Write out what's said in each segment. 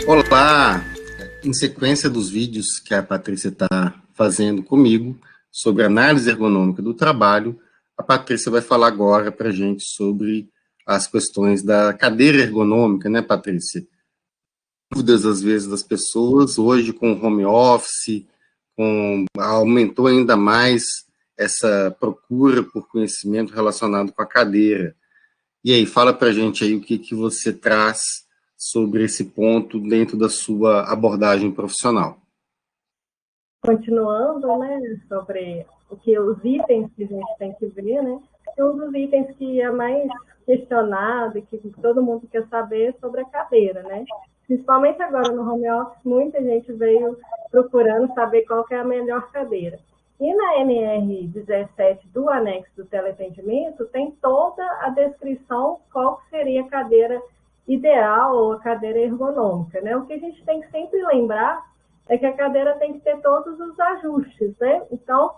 Olá! Em sequência dos vídeos que a Patrícia está fazendo comigo sobre análise ergonômica do trabalho, a Patrícia vai falar agora para a gente sobre as questões da cadeira ergonômica, né, Patrícia? Dúvidas, às vezes, das pessoas, hoje com o home office, aumentou ainda mais essa procura por conhecimento relacionado com a cadeira. E aí, fala para a gente aí o que você traz sobre esse ponto dentro da sua abordagem profissional. Continuando, né, sobre os itens que a gente tem que ver, né, um dos itens que é mais questionado e que todo mundo quer saber sobre a cadeira, né, principalmente agora no home office, muita gente veio procurando saber qual que é a melhor cadeira. E na NR17 do anexo do teleatendimento tem toda a descrição qual seria a cadeira ideal ou a cadeira ergonômica, né, o que a gente tem que sempre lembrar é que a cadeira tem que ter todos os ajustes, né? Então,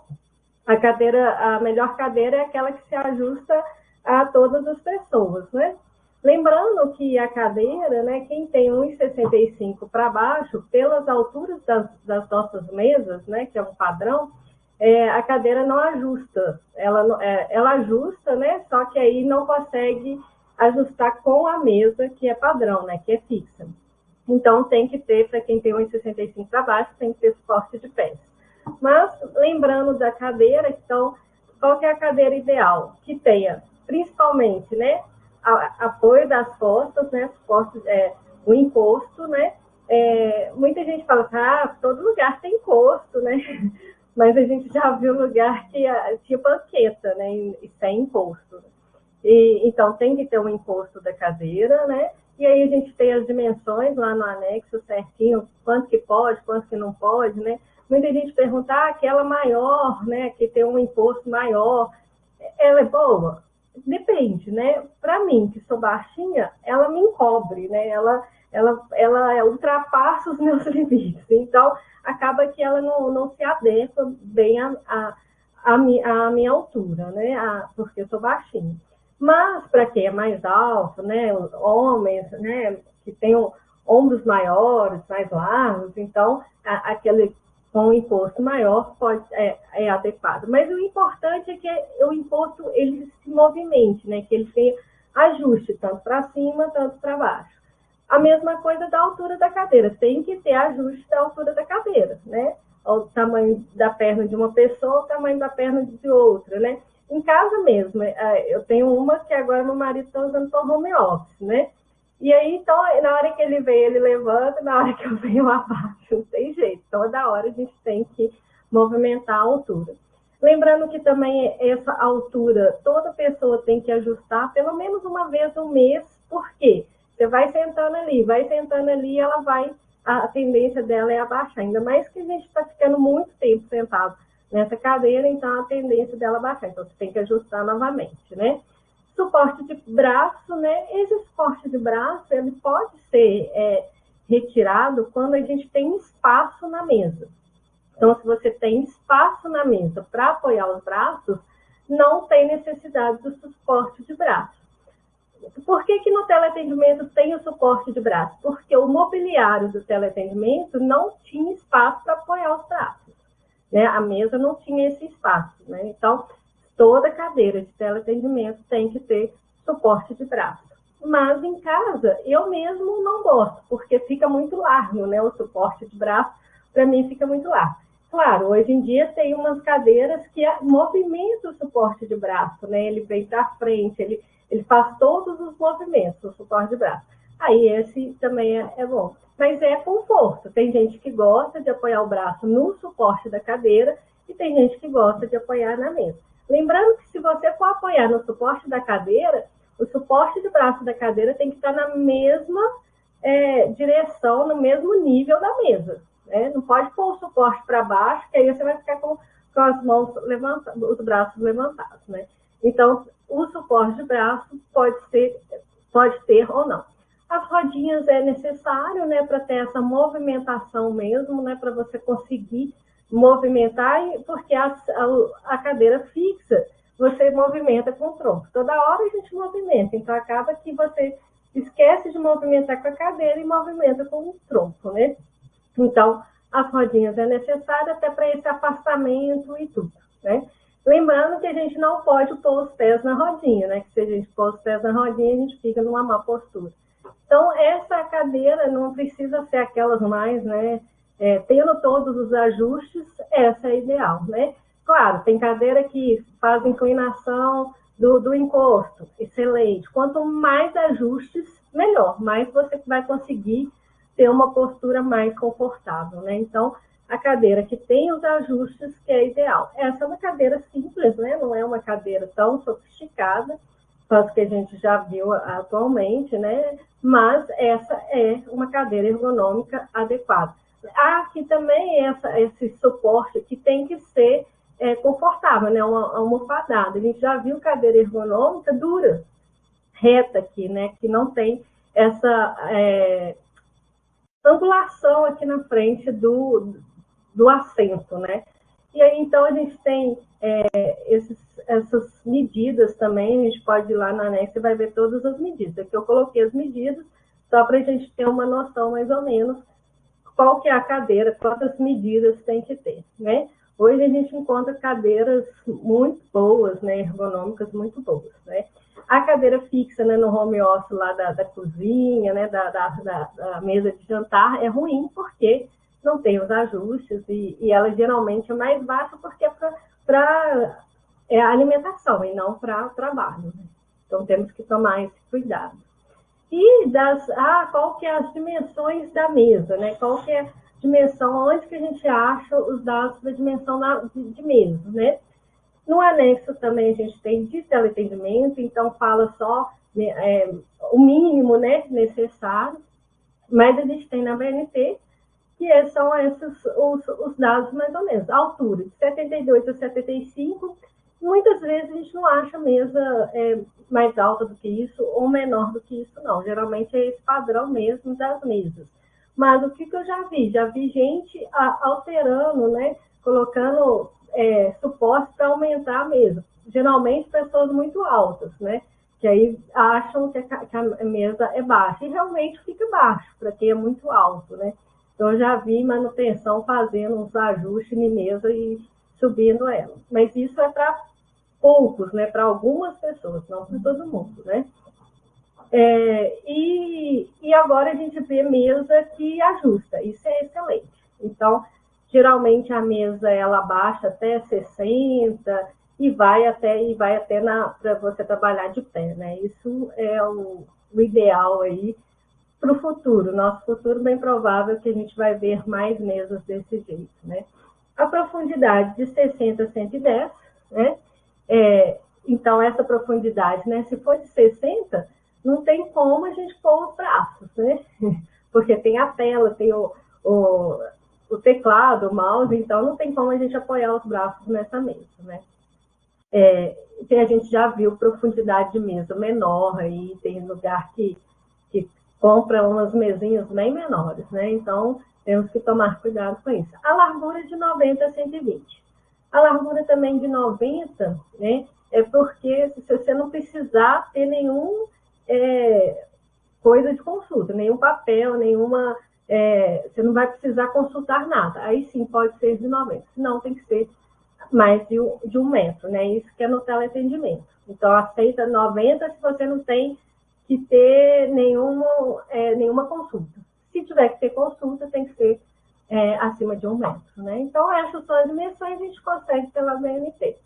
a melhor cadeira é aquela que se ajusta a todas as pessoas, né? Lembrando que a cadeira, né, quem tem 1,65 para baixo, pelas alturas das nossas mesas, né, que é um padrão, a cadeira não ajusta. Ela ajusta, né, só que aí não consegue ajustar com a mesa, que é padrão, né, que é fixa. Então, tem que ter, para quem tem 1,65 para baixo, tem que ter suporte de pés. Mas, lembrando da cadeira, então, qual que é a cadeira ideal? Que tenha, principalmente, né, apoio das costas, né, suporte, o encosto, né. Muita gente fala assim, todo lugar tem encosto, né, mas a gente já viu lugar que tinha banqueta, né, e sem encosto. Então, tem que ter um encosto da cadeira, né. E aí a gente tem as dimensões lá no anexo certinho, quanto que pode, quanto que não pode, né? Muita gente pergunta, aquela maior, né, que tem um encosto maior, ela é boa? Depende, né? Para mim, que sou baixinha, ela me encobre, né? Ela ultrapassa os meus limites. Então, acaba que ela não se adequa bem à minha altura, né? Porque eu sou baixinha. Mas, para quem é mais alto, né, homens, né, que têm ombros maiores, mais largos, então, aquele com o encosto maior é adequado. Mas o importante é que o encosto ele se movimente, né, que ele tenha ajuste, tanto para cima, tanto para baixo. A mesma coisa da altura da cadeira, tem que ter ajuste da altura da cadeira, né, o tamanho da perna de uma pessoa, o tamanho da perna de outra, né. Em casa mesmo, eu tenho uma que agora meu marido está usando para home office, né? E aí, então, na hora que ele vem, ele levanta, na hora que eu venho, eu abaixo, não tem jeito. Toda hora a gente tem que movimentar a altura. Lembrando que também essa altura, toda pessoa tem que ajustar pelo menos uma vez no mês, por quê? Você vai sentando ali, a tendência dela é abaixar, ainda mais que a gente está ficando muito tempo sentado nessa cadeira, então a tendência dela baixar. Então, você tem que ajustar novamente, né? Suporte de braço, né? Esse suporte de braço, ele pode ser retirado quando a gente tem espaço na mesa. Então, se você tem espaço na mesa para apoiar os braços, não tem necessidade do suporte de braço. Por que no teleatendimento tem o suporte de braço? Porque o mobiliário do teleatendimento não tinha espaço para apoiar os braços. Né? A mesa não tinha esse espaço, né? Então, toda cadeira de teleatendimento tem que ter suporte de braço. Mas em casa, eu mesmo não gosto, porque fica muito largo, né? O suporte de braço, para mim, fica muito largo. Claro, hoje em dia tem umas cadeiras que movimentam o suporte de braço, né? Ele vem para frente, ele faz todos os movimentos, o suporte de braço. Aí esse também é bom. Mas é conforto. Tem gente que gosta de apoiar o braço no suporte da cadeira e tem gente que gosta de apoiar na mesa. Lembrando que se você for apoiar no suporte da cadeira, o suporte de braço da cadeira tem que estar na mesma direção, no mesmo nível da mesa. Né? Não pode pôr o suporte para baixo, que aí você vai ficar com as mãos levantadas, os braços levantados. Né? Então, o suporte de braço pode ter ou não. As rodinhas é necessário, né, para ter essa movimentação mesmo, né, para você conseguir movimentar, porque a cadeira fixa, você movimenta com o tronco. Toda hora a gente movimenta, então acaba que você esquece de movimentar com a cadeira e movimenta com o tronco, né? Então, as rodinhas é necessário até para esse afastamento e tudo, né? Lembrando que a gente não pode pôr os pés na rodinha, né? Que se a gente pôr os pés na rodinha, a gente fica numa má postura. Então, essa cadeira não precisa ser aquelas mais, né? Tendo todos os ajustes, essa é ideal, né? Claro, tem cadeira que faz inclinação do encosto, excelente. Quanto mais ajustes, melhor, mais você vai conseguir ter uma postura mais confortável, né? Então, a cadeira que tem os ajustes, que é ideal. Essa é uma cadeira simples, né? Não é uma cadeira tão sofisticada, quanto que a gente já viu atualmente, né? Mas essa é uma cadeira ergonômica adequada. Aqui também esse suporte que tem que ser confortável, né? Uma almofadada. A gente já viu cadeira ergonômica dura, reta aqui, né? Que não tem essa angulação aqui na frente do assento, né? E aí, então, a gente tem essas medidas também, a gente pode ir lá na ANEX e vai ver todas as medidas. Aqui eu coloquei as medidas, só para a gente ter uma noção mais ou menos qual que é a cadeira, quantas medidas tem que ter, né? Hoje a gente encontra cadeiras muito boas, né, ergonômicas muito boas, né? A cadeira fixa, né, no home office lá da cozinha, né, da mesa de jantar, é ruim porque não tem os ajustes e ela geralmente é mais baixa porque é para alimentação e não para trabalho, né? Então temos que tomar esse cuidado. E qual que é as dimensões da mesa, né? Qual que é a dimensão, onde que a gente acha os dados da dimensão de mesa, né? No anexo também a gente tem de teleatendimento, então fala só o mínimo, né, necessário, mas a gente tem na BNT, que são esses os dados mais ou menos. A altura, de 72 a 75, muitas vezes a gente não acha mesa mais alta do que isso ou menor do que isso, não. Geralmente é esse padrão mesmo das mesas. Mas o que eu já vi? Já vi gente alterando, né, colocando suporte para aumentar a mesa. Geralmente pessoas muito altas, né, que aí acham que a mesa é baixa. E realmente fica baixo, para quem é muito alto, né. Então, eu já vi manutenção fazendo uns ajustes em mesa e subindo ela. Mas isso é para poucos, né? Para algumas pessoas, não para todo mundo, né? E agora a gente vê mesa que ajusta. Isso é excelente. Então, geralmente a mesa ela baixa até 60 e vai até para você trabalhar de pé, né? Isso é o ideal aí para o futuro, nosso futuro bem provável que a gente vai ver mais mesas desse jeito, né? A profundidade de 60 a 110, né? Então, essa profundidade, né? Se for de 60, não tem como a gente pôr os braços, né? Porque tem a tela, tem o teclado, o mouse, então não tem como a gente apoiar os braços nessa mesa, né? A gente já viu profundidade de mesa menor, aí tem lugar que compra umas mesinhas bem menores, né? Então, temos que tomar cuidado com isso. A largura de 90 a 120. A largura também de 90, né? É porque se você não precisar ter nenhum coisa de consulta, nenhum papel, nenhuma... você não vai precisar consultar nada. Aí sim, pode ser de 90. Senão, tem que ser mais de 1 metro, né? Isso que é no teleatendimento. Então, aceita 90 se você não tem que ter nenhuma consulta. Se tiver que ter consulta, tem que ser acima de 1 metro, né? Então, essas são as dimensões que a gente consegue pela BNT.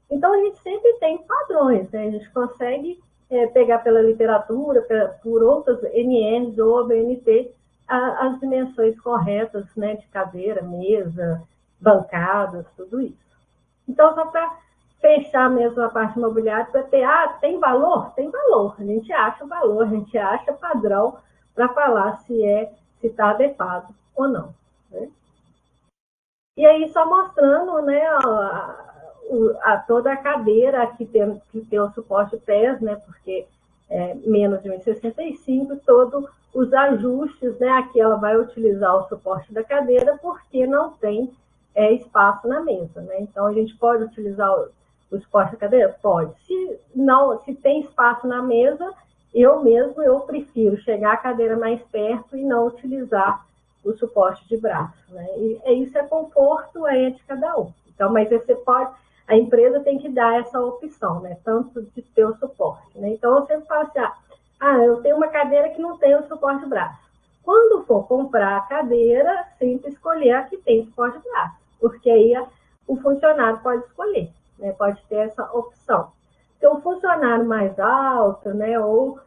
Então, a gente sempre tem padrões, né? A gente consegue pegar pela literatura, por outras NRs ou BNT, as dimensões corretas, né? De cadeira, mesa, bancadas, tudo isso. Então, só para fechar mesmo a parte imobiliária, para ter, tem valor? Tem valor. A gente acha o valor, a gente acha padrão para falar se está adequado ou não, né? E aí, só mostrando, né, toda a cadeira, aqui tem que ter o suporte pés, né, porque menos de 1,65, todos os ajustes, né, aqui ela vai utilizar o suporte da cadeira, porque não tem espaço na mesa, né? Então, a gente pode utilizar o suporte da cadeira? Pode. Se tem espaço na mesa, eu prefiro chegar a cadeira mais perto e não utilizar o suporte de braço, né? E isso é conforto, é de cada um. Então, mas você pode, a empresa tem que dar essa opção, né? Tanto de ter o suporte, né? Então, eu sempre falo assim, eu tenho uma cadeira que não tem o suporte de braço. Quando for comprar a cadeira, sempre escolher a que tem suporte de braço, porque aí o funcionário pode escolher, né? Pode ter essa opção. Então, o funcionário mais alto, né, ou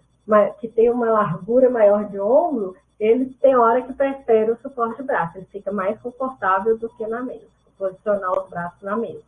que tem uma largura maior de ombro, ele tem hora que prefere o suporte de braço, ele fica mais confortável do que na mesa, posicionar os braços na mesa.